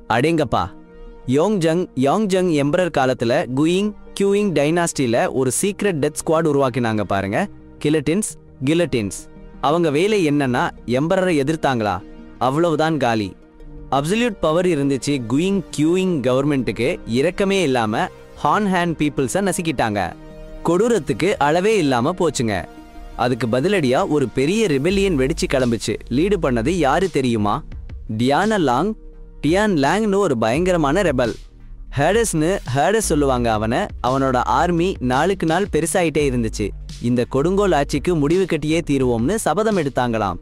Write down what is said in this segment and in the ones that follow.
அடேங்கப்பா! யாங்ஜங் எம்பரர் காலத்துல கியூயிங் டைனாஸ்டில ஒரு சீக்ரெட் டெத் ஸ்குவாட் உருவாக்கினாங்க பாருங்க. கில்லட்டின்ஸ். அவங்க வேலை என்னன்னா எம்பரரை எதிர்த்தாங்களா, அவ்வளவுதான் காலி. அப்சல்யூட் பவர் இருந்துச்சு. கியூயிங் கவர்மெண்ட்டுக்கு இரக்கமே இல்லாம ஹான் பீப்புள்ஸை நசுக்கிட்டாங்க. கொடூரத்துக்கு அளவே இல்லாம போச்சுங்க. அதுக்கு பதிலடியா ஒரு பெரிய ரிபெல்லியன் வெடிச்சு கிளம்புச்சு. லீடு பண்ணது யாரு தெரியுமா? டியான் லாங்னு ஒரு பயங்கரமான ரெபல். ஹேடஸ் சொல்லுவாங்க அவனோட ஆர்மி நாளுக்கு நாள் பெருசாயிட்டே இருந்துச்சு. இந்த கொடுங்கோல் ஆட்சிக்கு முடிவு கட்டியே தீருவோம்னு சபதம் எடுத்தாங்களாம்.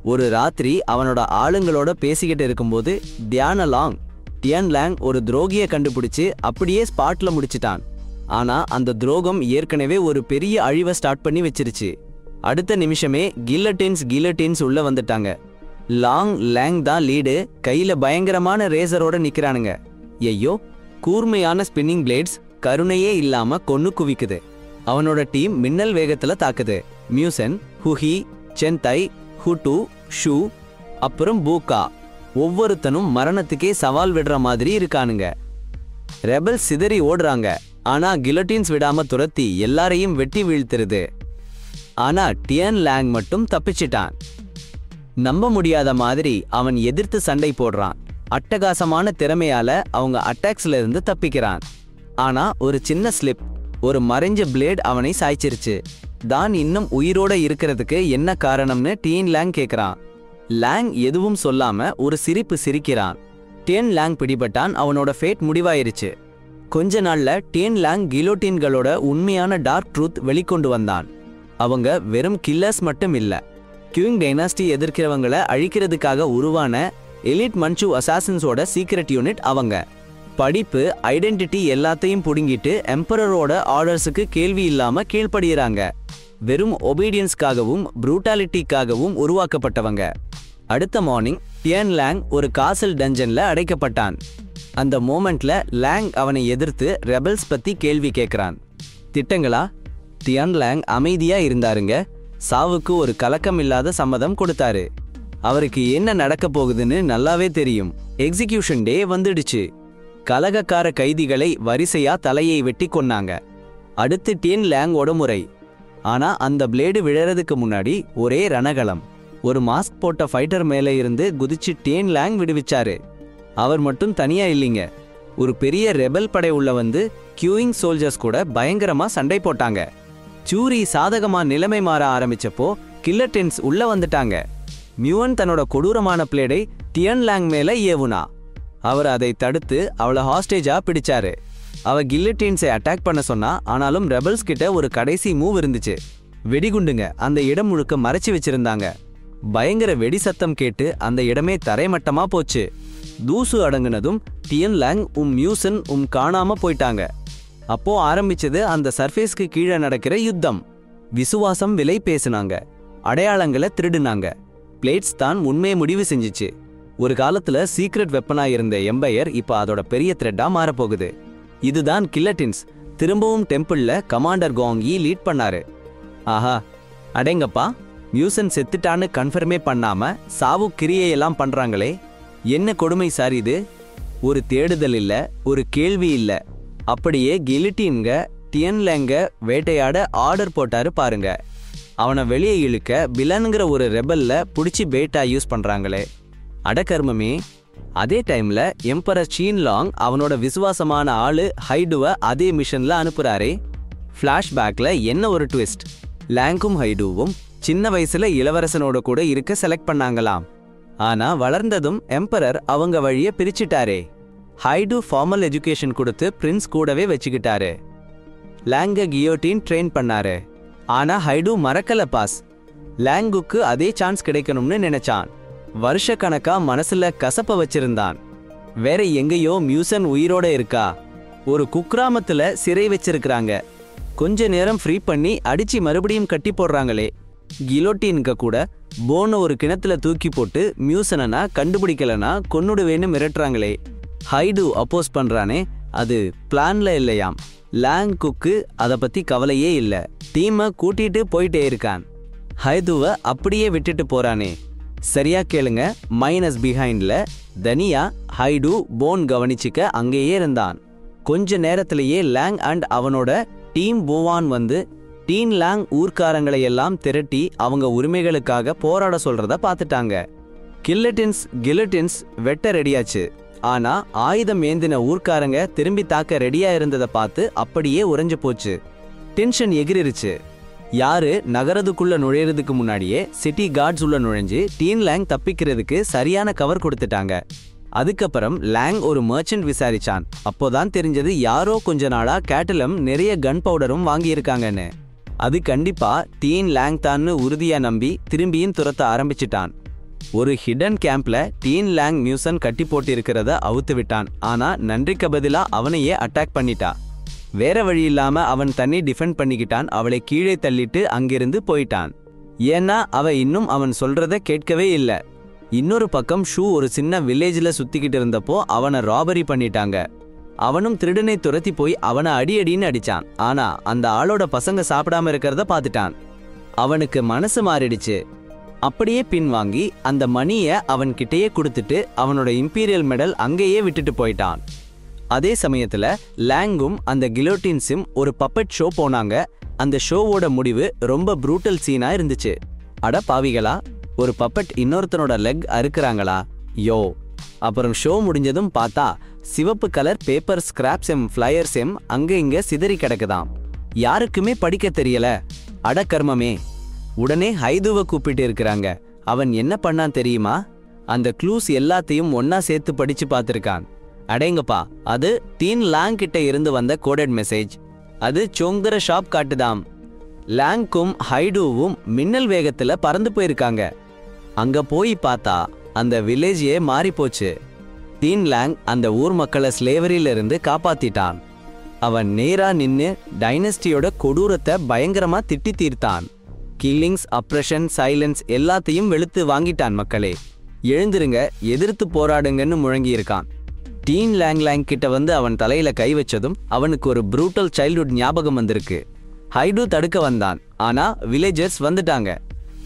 ஒரு ராத்திரி அவனோட ஆளுங்களோட பேசிக்கிட்டு இருக்கும்போது டியான் லாங் ஒரு துரோகியை கண்டுபிடிச்சு அப்படியே ஸ்பாட்ல முடிச்சிட்டான். ஆனா அந்த துரோகம் ஏற்கனவே ஒரு பெரிய அழிவை ஸ்டார்ட் பண்ணி வச்சிருச்சு. அடுத்த நிமிஷமே கில்லட்டின்ஸ் உள்ள வந்துட்டாங்க. லாங் தான் லீடு. கையில பயங்கரமான ரேசரோட நிக்கிறானுங்க. ஐயோ, கூர்மையான ஸ்பின்னிங் பிளேட்ஸ் கருணையே இல்லாம கொன்னு குவிக்குது. அவனோட டீம் மின்னல் வேகத்துல தாக்குது. மியூசன், ஹுஹி, சென்தை, ஹுட்டு, ஷூ, அப்புறம் பூக்கா ஒவ்வொருத்தனும் மரணத்துக்கே சவால் விடுற மாதிரி இருக்கானுங்க. ரெபல் சிதறி ஓடுறாங்க. ஆனா கில்லட்டின்ஸ் விடாம துரத்தி எல்லாரையும் வெட்டி வீழ்த்துருது. ஆனா டியான் லாங் மட்டும் தப்பிச்சிட்டான். நம்ப முடியாத மாதிரி அவன் எதிர்த்து சண்டை போடுறான். அட்டகாசமான திறமையால அவங்க அட்டாக்ஸ்ல இருந்து தப்பிக்கிறான். ஆனா ஒரு சின்ன ஸ்லிப், ஒரு மறைஞ்ச பிளேட் அவனை சாய்ச்சிருச்சு. தான் இன்னும் உயிரோட இருக்கிறதுக்கு என்ன காரணம்னு டியான் லாங் கேக்குறான். லாங் எதுவும் சொல்லாம ஒரு சிரிப்பு சிரிக்கிறான். டியான் லாங் பிடிபட்டான். அவனோட ஃபேட் முடிவாயிருச்சு. கொஞ்ச நாள்ல டியான் லாங் கிலோட்டின்களோட உண்மையான டார்க் ட்ரூத் வெளிக்கொண்டு வந்தான். அவங்க வெறும் கில்லர்ஸ் மட்டும் இல்ல, கியூயிங் டைனாஸ்டி எதிர்க்கிறவங்களை அழிக்கிறதுக்காக உருவான எலிட் மன்சூ அசாசின்ஸோட சீக்ரெட் யூனிட். அவங்க படிப்பு, ஐடென்டிட்டி எல்லாத்தையும் புடுங்கிட்டு எம்பரரோட ஆர்டர்ஸுக்கு கேள்வி இல்லாம கீழ்ப்படுகிறாங்க. வெறும் ஒபீடியன்ஸ்க்காகவும் ப்ரூட்டாலிட்டிக்காகவும் உருவாக்கப்பட்டவங்க. அடுத்த மார்னிங் டியான் லாங் ஒரு காசல் டஞ்சன்ல அடைக்கப்பட்டான். அந்த மோமெண்ட்ல லாங் அவனை எதிர்த்து ரெபல்ஸ் பத்தி கேள்வி கேட்கிறான். திட்டங்களா? டியான் லாங் அமைதியா இருந்தாருங்க. சாவுக்கு ஒரு கலக்கம் இல்லாத சம்மதம் கொடுத்தாரு. அவருக்கு என்ன நடக்க போகுதுன்னு நல்லாவே தெரியும். எக்ஸிகியூஷன் டே வந்துடுச்சு. கலகக்கார கைதிகளை வரிசையா தலையை வெட்டி கொன்னாங்க. அடுத்து டியான் லாங்கோட முறை. ஆனா அந்த பிளேடு விழறதுக்கு முன்னாடி ஒரே ரணகலம். ஒரு மாஸ்க் போட்ட ஃபைட்டர் மேலே இருந்து குதிச்சு டியான் லாங் விடுவிச்சாரு. அவர் மட்டும் தனியா இல்லைங்க. ஒரு பெரிய ரெபல் படை உள்ள வந்து கியூயிங் சோல்ஜர்ஸ் கூட பயங்கரமா சண்டை போட்டாங்க. சூரி சாதகமா நிலைமை மாற ஆரம்பிச்சப்போ கில்லட்டின்ஸ் உள்ள வந்துட்டாங்க. மியூன் தன்னோட கொடூரமான பிளேடை டியான் லாங் மேல ஏவுனா. அவர் அதை தடுத்து அவளை ஹாஸ்டேஜா பிடிச்சாரு. அவ கில்லட்டின்ஸை அட்டாக் பண்ண சொன்னா. ஆனாலும் ரெபல்ஸ் கிட்ட ஒரு கடைசி மூவ் இருந்துச்சு. வெடிகுண்டுங்க அந்த இடம் முழுக்க மறைச்சு வச்சிருந்தாங்க. பயங்கர வெடி சத்தம் கேட்டு அந்த இடமே தரைமட்டமா போச்சு. தூசு அடங்குனதும் டியான் லாங் மியூசன் காணாம போயிட்டாங்க. அப்போ ஆரம்பிச்சது அந்த சர்ஃபேஸ்க்கு கீழே நடக்கிற யுத்தம். விசுவாசம் விலை பேசினாங்க. அடையாளங்களை திருடுனாங்க. பிளேட்ஸ் தான் உண்மையை முடிவு செஞ்சிச்சு. ஒரு காலத்துல சீக்ரெட் வெப்பனா இருந்த எம்பையர் இப்ப அதோட பெரிய த்ரெட்டா மாறப்போகுது. இதுதான் கில்லட்டின்ஸ். திரும்பவும் டெம்பிள்ல கமாண்டர் காங் யீ லீட் பண்ணாரு. ஆஹா, அடேங்கப்பா! மியூசன் செத்துட்டான்னு கன்ஃபர்மே பண்ணாம சாவு கிரியையெல்லாம் பண்றாங்களே, என்ன கொடுமை சார் இது! ஒரு தேடுதல் இல்ல, ஒரு கேள்வி இல்ல. அப்படியே கில்லட்டின்க டியான் லாங்க வேட்டையாட ஆர்டர் போட்டாரு பாருங்க. அவனை வெளியே இழுக்க பிலன்கிற ஒரு ரெபல்ல புடிச்சு பேட்டா யூஸ் பண்றாங்களே, அடக்கர்மமே! அதே டைம்ல எம்பரர் சீன் லாங் அவனோட விசுவாசமான ஆளு ஹைடுவை அதே மிஷன்ல அனுப்புறாரே. ஃபிளாஷ்பேக்ல என்ன ஒரு ட்விஸ்ட்! லாங்கும் ஹைடுவும் சின்ன வயசுல இளவரசனோட கூட இருக்க செலக்ட் பண்ணாங்களாம். ஆனா வளர்ந்ததும் எம்பரர் அவங்க வழிய பிரிச்சுட்டாரே. ஹைடு ஃபார்மல் எஜுகேஷன் கொடுத்து பிரின்ஸ் கூடவே வச்சுக்கிட்டாரு. லாங்க கியோட்டின் ட்ரெயின் பண்ணாரு. ஆனா ஹைடு மறக்கல பாஸ். லாங்குக்கு அதே சான்ஸ் கிடைக்கணும்னு நினைச்சான். வருஷ கணக்கா மனசுல கசப்ப வச்சிருந்தான். வேற எங்கேயோ மியூசன் உயிரோட இருக்கா. ஒரு குக்கிராமத்துல சிறை வச்சிருக்கிறாங்க. கொஞ்ச நேரம் ஃப்ரீ பண்ணி அடிச்சு மறுபடியும் கட்டி போடுறாங்களே. கிலோட்டின்க கூட போன ஒரு கிணத்துல தூக்கி போட்டு மியூசனா கண்டுபிடிக்கலனா கொன்னுடுவேன்னு மிரட்டுறாங்களே. ஹைடு அப்போஸ் பண்றானே, அது பிளான்ல இல்லையாம். லாங்குக்கு அதை பத்தி கவலையே இல்ல. டீமை கூட்டிட்டு போயிட்டே இருக்கான். ஹைதுவை அப்படியே விட்டுட்டு போறானே. சரியா கேளுங்க. மைனஸ் பிஹைண்ட்ல தனியா ஹைடு போன் கவனிச்சுக்க அங்கேயே இருந்தான். கொஞ்ச நேரத்திலேயே லாங் அண்ட் அவனோட டீம் போவான் வந்து டீன் லாங் ஊர்க்காரங்களை எல்லாம் திரட்டி அவங்க உரிமைகளுக்காக போராட சொல்றத பார்த்துட்டாங்க. கில்லட்டின்ஸ் வெட்ட ரெடியாச்சு. ஆனா ஆயுதம் ஏந்தின ஊர்க்காரங்க திரும்பி தாக்க ரெடியா இருந்ததை பார்த்து அப்படியே உறைஞ்சு போச்சு. டென்ஷன் எகிரிருச்சு. யாரு நகரத்துக்குள்ள நுழையிறதுக்கு முன்னாடியே சிட்டி கார்ட்ஸ் உள்ள நுழைஞ்சு டீன் லாங் தப்பிக்கிறதுக்கு சரியான கவர் கொடுத்துட்டாங்க. அதுக்கப்புறம் லாங் ஒரு மர்ச்சன்ட் விசாரிச்சான். அப்போதான் தெரிஞ்சது யாரோ கொஞ்ச நாளா கேட்டலம் நிறைய கன் பவுடரும் வாங்கியிருக்காங்கன்னு. அது கண்டிப்பா டீன் லாங் தான்னு உறுதியா நம்பி திரும்பியும் துரத்த ஆரம்பிச்சிட்டான். ஒரு ஹிடன் கேம்ப்ல டீன் லாங் மியூசன் கட்டி போட்டு இருக்கிறத அவுத்து விட்டான். ஆனா நன்றிக்கு பதிலா அவனையே அட்டாக் பண்ணிட்டா. வேற வழி இல்லாம அவன் தன்னை டிஃபெண்ட் பண்ணிக்கிட்டான். அவளை கீழே தள்ளிட்டு அங்கிருந்து போயிட்டான். ஏன்னா அவ இன்னும் அவன் சொல்றத கேட்கவே இல்ல. இன்னொரு பக்கம் ஷூ ஒரு சின்ன வில்லேஜ்ல சுத்திக்கிட்டு இருந்தப்போ அவனை ராபரி பண்ணிட்டாங்க. அவனும் திருடனை துரத்தி போய் அவனை அடின்னு அடிச்சான். ஆனா அந்த ஆளோட பசங்க சாப்பிடாம இருக்கிறத பார்த்துட்டான். அவனுக்கு மனசு மாறிடுச்சு. அப்படியே பின் வாங்கி அந்த மணியை அவன் கிட்டேயே கொடுத்துட்டு அவனோட இம்பீரியல் மெடல் அங்கேயே விட்டுட்டு போயிட்டான். அதே சமயத்துல லாங்கும் அந்த கிலோட்டின்ஸும் ஒரு பப்பட் ஷோ போனாங்க. அந்த ஷோவோட முடிவு ரொம்ப ப்ரூட்டல் சீனா இருந்துச்சு. அட பாவிகளா, ஒரு பப்பட் இன்னொருத்தனோட லெக் அறுக்குறாங்களா யோ. அப்புறம் ஷோ முடிஞ்சதும் பார்த்தா சிவப்பு கலர் பேப்பர் ஸ்கிராப்ஸ் ஃப்ளையர்ஸ் அங்க இங்க சிதறி கிடக்குதாம். யாருக்குமே படிக்க தெரியல. அடக்கர்மமே. உடனே ஹைதுவை கூப்பிட்டு இருக்கிறாங்க. அவன் என்ன பண்ணான் தெரியுமா? அந்த க்ளூஸ் எல்லாத்தையும் ஒன்னா சேர்த்து படிச்சு பார்த்திருக்கான். அடேங்கப்பா, அது டீன் லாங் கிட்ட இருந்து வந்த கோடட் மெசேஜ். அது சோங்கர ஷாப் காட்டுதாம். லாங்கும் ஹைடுவும் மின்னல் வேகத்துல பறந்து போயிருக்காங்க. அங்க போய் பார்த்தா அந்த வில்லேஜே மாறி போச்சு. டீன் லாங் அந்த ஊர் மக்களை ஸ்லேவரியில இருந்து காப்பாத்திட்டான். அவன் நேரா நின்னு டைனஸ்டியோட கொடூரத்தை பயங்கரமா திட்டி தீர்த்தான். கில்லிங்ஸ், அப்ரஷன், சைலன்ஸ் எல்லாத்தையும் வெளுத்து வாங்கிட்டான். மக்களே எழுந்திருங்க, எதிர்த்து போராடுங்கன்னு முழங்கியிருக்கான். டீன் லாங் கிட்ட வந்து அவன் தலையில கை வச்சதும் அவனுக்கு ஒரு ப்ரூட்டல் சைல்ட்ஹுட் ஞாபகம் வந்திருக்கு. ஹைடு தடுக்க வந்தான். ஆனா வில்லேஜர்ஸ் வந்துட்டாங்க.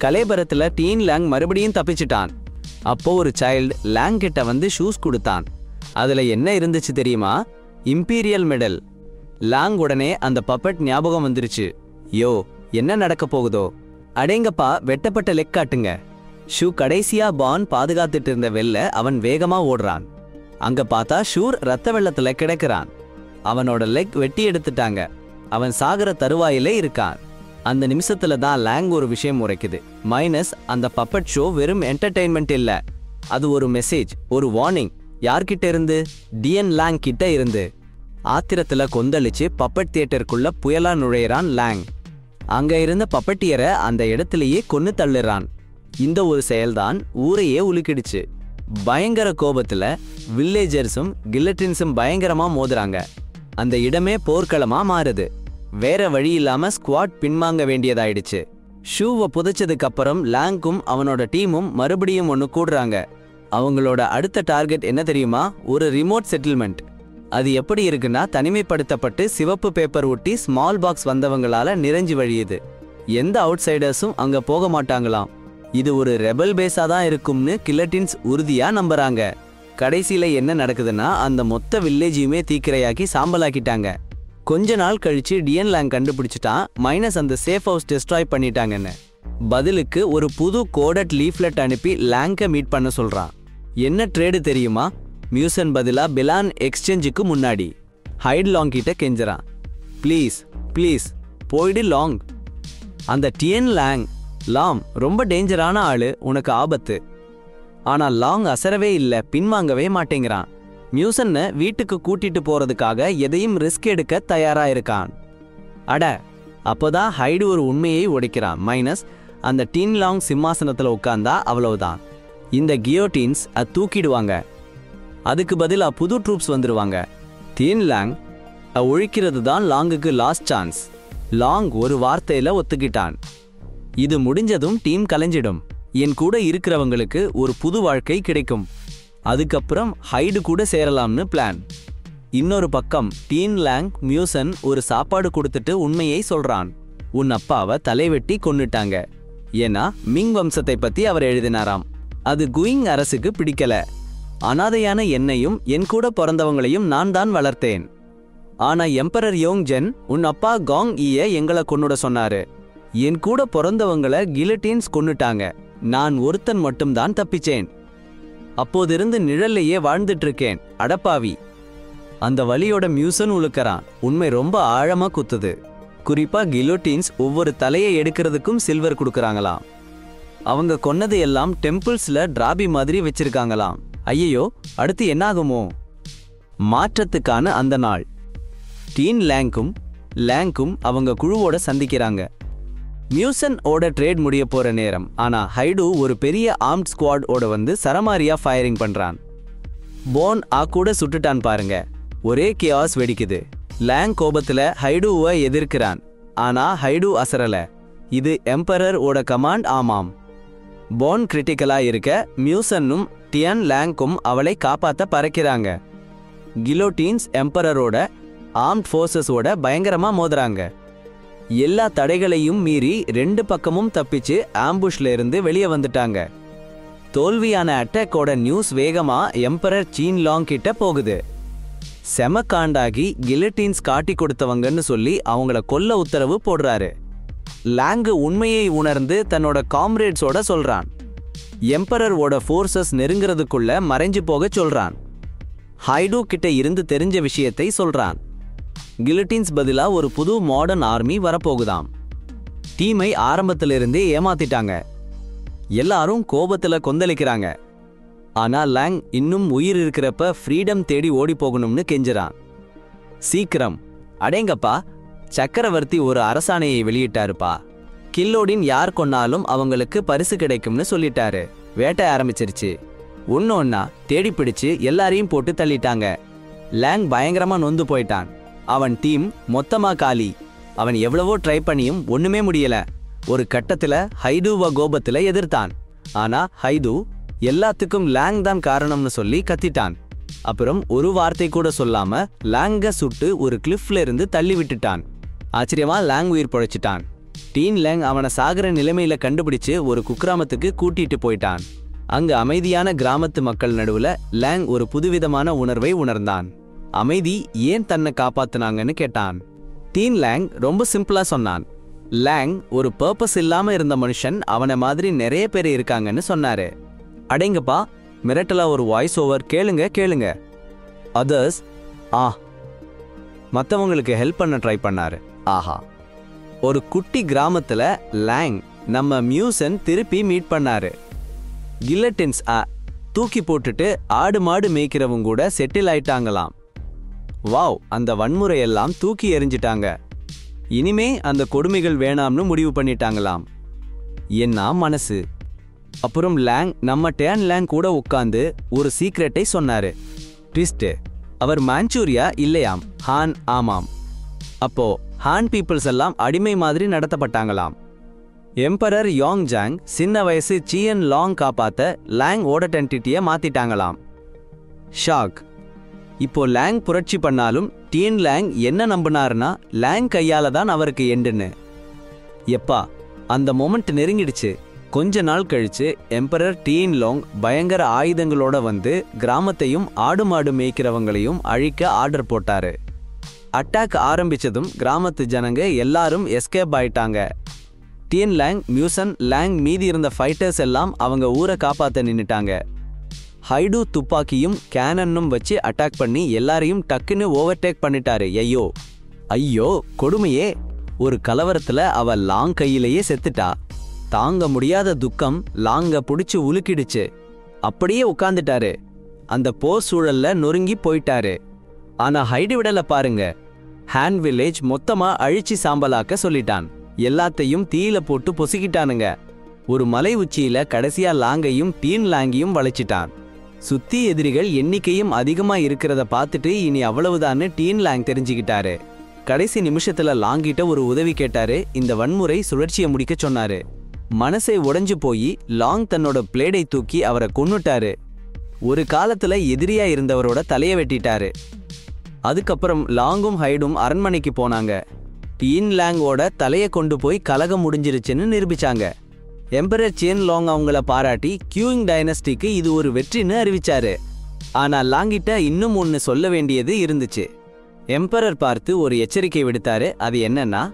கலேபரத்துல டீன் லாங் மறுபடியும் தப்பிச்சிட்டான். அப்போ ஒரு சைல்டு லாங் கிட்ட வந்து ஷூஸ் கொடுத்தான். அதுல என்ன இருந்துச்சு தெரியுமா? Imperial medal. லாங் உடனே அந்த பப்பட் ஞாபகம் வந்துருச்சு. யோ, என்ன நடக்க போகுதோ? அடேங்கப்பா, வெட்டப்பட்ட லெக் காட்டுங்க. ஷூ கடைசியா பான் பாதுகாத்துட்டு இருந்த வெல்ல அவன் வேகமா ஓடுறான். அங்க பார்த்தா ஷூர் ரத்த வெள்ளத்துல கிடக்கிறான். அவனோட லெக் வெட்டி எடுத்துட்டாங்க. அவன் சாகர தருவாயிலே இருக்கான். அந்த நிமிஷத்துல தான் லாங் ஒரு விஷயம் உரைக்குது. மைனஸ் அந்த பப்பட் ஷோ வெறும் என்டர்டெயின்மெண்ட் இல்ல, அது ஒரு மெசேஜ், ஒரு வார்னிங். யார்கிட்ட இருந்து? டியன் லாங் கிட்ட இருந்து. ஆத்திரத்துல கொந்தளிச்சு பப்பட் தியேட்டருக்குள்ள புயலா நுழையிறான் லாங். அங்க இருந்த பப்பட்டியரை அந்த இடத்திலேயே கொன்னு தள்ளுறான். இந்த ஒரு செயல்தான் ஊரையே உலுக்கிடுச்சு. பயங்கர கோபத்துல வில்லேஜர்ஸும் கில்லட்டின்ஸும் பயங்கரமா மோதுறாங்க. அந்த இடமே போர்க்களமா மாறுது. வேற வழி இல்லாம ஸ்குவாட் பின்வாங்க வேண்டியதாயிடுச்சு. ஷூவை புதைச்சதுக்கு அப்புறம் லாங்கும் அவனோட டீமும் மறுபடியும் ஒன்று கூடுறாங்க. அவங்களோட அடுத்த டார்கெட் என்ன தெரியுமா? ஒரு ரிமோட் செட்டில்மெண்ட். அது எப்படி இருக்குன்னா, தனிமைப்படுத்தப்பட்டு சிவப்பு பேப்பர் ஒட்டி ஸ்மால் பாக்ஸ் வந்தவங்களால நிறைஞ்சு வழியுது. எந்த அவுட் சைடர்ஸும் அங்க போக மாட்டாங்களாம். இது ஒரு ரெபல் பேஸா தான் இருக்கும்னு கில்லட்டின்ஸ் உறுதியா நம்புறாங்க. கடைசியில என்ன நடக்குதுன்னா, அந்த மொத்த வில்லேஜையுமே தீக்கிரையாக்கி சாம்பலாக்கிட்டாங்க. கொஞ்ச நாள் கழிச்சு டியன் லாங் கண்டுபிடிச்சிட்டான் மைனஸ் அந்த சேஃப் ஹவுஸ் டெஸ்ட்ராய் பண்ணிட்டாங்கன்னு. பதிலுக்கு ஒரு புது கோடட் லீஃப்லெட் அனுப்பி லாங்க மீட் பண்ண சொல்றான். என்ன ட்ரேடு தெரியுமா? மியூசன் பதிலா பிலான் எக்ஸ்சேஞ்சுக்கு முன்னாடி ஹைட் லாங் கிட்ட கெஞ்சுறான். ப்ளீஸ் ப்ளீஸ் போயிடு லாங். அந்த டியன் லாம் ரொம்ப டேஞ்சரான ஆளு, உனக்கு ஆபத்து. ஆனா லாங் அசரவே இல்லை, பின்வாங்கவே மாட்டேங்கிறான். மியூசன்னை வீட்டுக்கு கூட்டிட்டு போறதுக்காக எதையும் ரிஸ்க் எடுக்க தயாரா இருக்கான். அட, அப்போதான் ஹைடு ஒரு உண்மையை உடைக்கிறான். மைனஸ் அந்த டீன் லாங் சிம்மாசனத்துல உட்கார்ந்தா அவ்வளவுதான். இந்த கியோட்டின்ஸ் தூக்கிடுவாங்க. அதுக்கு பதிலா புது ட்ரூப்ஸ் வந்துருவாங்க. டீன் லாங் ஒழிக்கிறது தான் லாங்குக்கு லாஸ்ட் சான்ஸ். லாங் ஒரு வார்த்தையில ஒத்துக்கிட்டான். இது முடிஞ்சதும் டீம் கலைஞ்சிடும். என் கூட இருக்கிறவங்களுக்கு ஒரு புது வாழ்க்கை கிடைக்கும். அதுக்கப்புறம் ஹைடு கூட சேரலாம்னு பிளான். இன்னொரு பக்கம் டீன் லாங் மியூசன் ஒரு சாப்பாடு கொடுத்துட்டு உண்மையை சொல்றான். உன் அப்பாவை தலைவெட்டி கொன்னுட்டாங்க. ஏன்னா மிங் வம்சத்தை பத்தி அவர் எழுதினாராம். அது குயிங் அரசுக்கு பிடிக்கல. அனாதையான என்னையும் என் கூட பிறந்தவங்களையும் நான் தான் வளர்த்தேன். ஆனா எம்பரர் யோங்ஜென் உன் அப்பா காங் ஈய எங்களை கொன்னுட சொன்னாரு. என் கூட பிறந்தவங்கள கிலட்டின்ஸ் கொன்னுட்டாங்க. நான் ஒருத்தன் மட்டும்தான் தப்பிச்சேன். அப்போதிருந்து நிழல்லையே வாழ்ந்துட்டு இருக்கேன். அடப்பாவி. அந்த வலியோட மியூசன் உழுக்கறான். உண்மை ரொம்ப ஆழமா குத்துது. குறிப்பா கிலோட்டின்ஸ் ஒவ்வொரு தலையை எடுக்கிறதுக்கும் சில்வர் கொடுக்கறாங்களாம். அவங்க கொன்னது எல்லாம் டெம்பிள்ஸ்ல டிராபி மாதிரி வச்சிருக்காங்களாம். ஐயோ, அடுத்து என்னாகுமோ? மாற்றத்துக்கான அந்த நாள். டீன் லேங்கும் அவங்க குழுவோட சந்திக்கிறாங்க. மியூசன் ஓட ட்ரேட் முடிய போற நேரம். ஆனா ஹைடு ஒரு பெரிய ஆர்ம்ட் ஸ்குவாட் ஓட வந்து சரமாரியா ஃபயரிங் பண்றான். போன் கூட சுட்டுட்டான் பாருங்க. ஒரே கியாஸ் வெடிக்குது. லேங் கோபத்துல ஹைடுவை எதிர்க்கிறான். ஆனா ஹைடு அசரல. இது எம்பரர் ஓட கமாண்ட். ஆமாம். போன் கிரிட்டிக்கலா இருக்க மியூசனும் டியன் லேங்கும் அவளை காப்பாத்த பறக்கிறாங்க. கிலோட்டின்ஸ் எம்பரரோட ஆர்ம்ட் ஃபோர்ஸஸோட பயங்கரமா மோதுறாங்க. எல்லா தடைகளையும் மீறி 2 பக்கமும் தப்பிச்சு ஆம்புஷ்ல இருந்து வெளியே வந்துட்டாங்க. தோல்வியான அட்டாக்கோட நியூஸ் வேகமா எம்பரர் சீன் லாங் கிட்ட போகுது. செம காண்டாகி கிலட்டின்ஸ் காட்டி கொடுத்தவங்கன்னு சொல்லி அவங்கள கொல்ல உத்தரவு போடுறாரு. லாங்கு உண்மையை உணர்ந்து தன்னோட காம்ரேட்ஸோட சொல்றான். எம்பரரோட ஃபோர்ஸஸ் நெருங்கிறதுக்குள்ள மறைஞ்சு போக சொல்றான். ஹைடு கிட்ட இருந்து தெரிஞ்ச விஷயத்தை சொல்றான். கிலட்டின்ஸ் பதிலா ஒரு புது மாடர்ன் ஆர்மி வரப்போகுதாம். டீமை ஆரம்பத்திலிருந்தே ஏமாத்திட்டாங்க. எல்லாரும் கோபத்துல கொந்தளிக்கிறாங்க. ஆனா லாங் இன்னும் உயிர் இருக்கிறப்ப ஃப்ரீடம் தேடி ஓடி போகணும்னு கெஞ்சுறான். சீக்கிரம். அடேங்கப்பா, சக்கரவர்த்தி ஒரு அரசாணையை வெளியிட்டாருப்பா. கில்லோடின் யார் கொன்னாலும் அவங்களுக்கு பரிசு கிடைக்கும்னு சொல்லிட்டாரு. வேட்டை ஆரம்பிச்சிருச்சு. ஒன்னொன்னா தேடி பிடிச்சு எல்லாரையும் போட்டு தள்ளிட்டாங்க. லாங் பயங்கரமா நொந்து போயிட்டான். அவன் டீம் மொத்தமா காலி. அவன் எவ்வளவோ ட்ரை பண்ணியும் ஒண்ணுமே முடியல. ஒரு கட்டத்துல ஹைடுவ கோபத்துல எதிர்த்தான். ஆனா ஹைடு எல்லாத்துக்கும் லாங் தான் காரணம்னு சொல்லி கத்திட்டான். அப்புறம் ஒரு வார்த்தை கூட சொல்லாம லாங்க சுட்டு ஒரு கிளிஃப்ல இருந்து தள்ளி விட்டுட்டான். ஆச்சரியமா லாங் உயிர் பொழைச்சிட்டான். டீன் லாங் அவனை சாகர நிலைமையில கண்டுபிடிச்சு ஒரு குக்கிராமத்துக்கு கூட்டிட்டு போயிட்டான். அங்க அமைதியான கிராமத்து மக்கள் நடுவுல லாங் ஒரு புதுவிதமான உணர்வை உணர்ந்தான். அமைதி ஏன் தன்னை காப்பாத்துனாங்கன்னு கேட்டான். டீன் லாங் ரொம்ப சிம்பிளா சொன்னான். லாங் ஒரு பர்பஸ் இல்லாம இருந்த மனுஷன், அவனை மாதிரி நிறைய பேர் இருக்காங்கன்னு சொன்னாரு. அடேங்கப்பா, மிரட்டலா ஒரு வாய்ஸ் ஓவர். கேளுங்க. அதர்ஸ் மற்றவங்களுக்கு ஹெல்ப் பண்ண ட்ரை பண்ணாரு. ஆஹா. ஒரு குட்டி கிராமத்துல லாங் நம்ம மியூசன் திருப்பி மீட் பண்ணாரு. கில்லட்டின்ஸ் தூக்கி போட்டுட்டு ஆடு மாடு மேய்க்கிறவங்க கூட செட்டில் ஆயிட்டாங்களாம். வாவ், அந்த வன்முறையெல்லாம் தூக்கி எறிஞ்சிட்டாங்க. இனிமே அந்த கொடுமைகள் வேணாம்னு முடிவு பண்ணிட்டாங்களாம். என்ன மனசு. அப்புறம் லாங் நம்ம டேன் லாங் கூட உட்காந்து ஒரு சீக்ரெட்டை சொன்னாரு. ட்விஸ்ட், அவர் மான்சூரியா இல்லையாம், ஹான். ஆமாம். அப்போ ஹான் பீப்புள்ஸ் எல்லாம் அடிமை மாதிரி நடத்தப்பட்டாங்களாம். எம்பரர் யோங்ஜாங் சின்ன வயசு சியன் லாங் காப்பாத்த லாங் ஓடடென்டிட்டியை மாத்திட்டாங்களாம். ஷாக். இப்போ லாங் புரட்சி பண்ணாலும் டீன் லாங் என்ன நம்பினாருன்னா லாங் கையால தான் அவருக்கு எண்டுன்னு. எப்பா, அந்த மொமெண்ட் நெருங்கிடுச்சு. கொஞ்ச நாள் கழிச்சு எம்பரர் டீன் லாங் பயங்கர ஆயுதங்களோட வந்து கிராமத்தையும் ஆடு மாடு மேய்க்கிறவங்களையும் அழிக்க ஆர்டர் போட்டாரு. அட்டாக் ஆரம்பிச்சதும் கிராமத்து ஜனங்க எல்லாரும் எஸ்கேப் ஆயிட்டாங்க. டீன் லாங், மியூசன், லாங் மீதி இருந்த ஃபைட்டர்ஸ் எல்லாம் அவங்க ஊரை காப்பாத்த நின்னுட்டாங்க. ஹைடு துப்பாக்கியும் கேனனும் வச்சு அட்டாக் பண்ணி எல்லாரையும் டக்குன்னு ஓவர்டேக் பண்ணிட்டாரு. ஐயோ கொடுமையே. ஒரு கலவரத்துல அவ லாங் கையிலேயே செத்துட்டா. தாங்க முடியாத துக்கம் லாங்க புடிச்சு உலுக்கிடுச்சு. அப்படியே உட்கார்ந்துட்டாரு. அந்த போர் சூழல்ல நொறுங்கி போயிட்டாரு. ஆனா ஹைடு விடல பாருங்க. ஹான் வில்லேஜ் மொத்தமா அழிச்சு சாம்பலாக்க சொல்லிட்டான். எல்லாத்தையும் தீயில போட்டு பொசுக்கிட்டானுங்க. ஒரு மலை உச்சியில கடைசியா லாங்கையும் டீன் லாங்கையும் வளைச்சிட்டான். சுத்தி எதிரிகள் எண்ணிக்கையும் அதிகமா இருக்கிறத பார்த்துட்டு இனி அவ்வளவுதான்னு டீன் லாங் தெரிஞ்சுக்கிட்டாரு. கடைசி நிமிஷத்துல லாங்கிட்ட ஒரு உதவி கேட்டாரு. இந்த வன்முறை சுழற்சியை முடிக்க சொன்னாரு. மனசை உடைஞ்சு போய் லாங் தன்னோட பிளேடை தூக்கி அவரை கொன்னுட்டாரு. ஒரு காலத்துல எதிரியா இருந்தவரோட தலையை வெட்டிட்டாரு. அதுக்கப்புறம் லாங்கும் ஹைடும் அரண்மனைக்கு போனாங்க. டீன் லாங்கோட தலையை கொண்டு போய் கலகம் முடிஞ்சிருச்சுன்னு நிரூபிச்சாங்க. எம்பரர் சியன் லாங் அவங்கள பாராட்டி கியூயிங் டைனஸ்டிக்கு இது ஒரு வெற்றின்னு அறிவிச்சாரு. ஆனா லாங்கிட்ட இன்னும் ஒன்னு சொல்ல வேண்டியது இருந்துச்சு. எம்பரர் பார்த்து ஒரு எச்சரிக்கை விடுத்தாரு. அது என்னன்னா,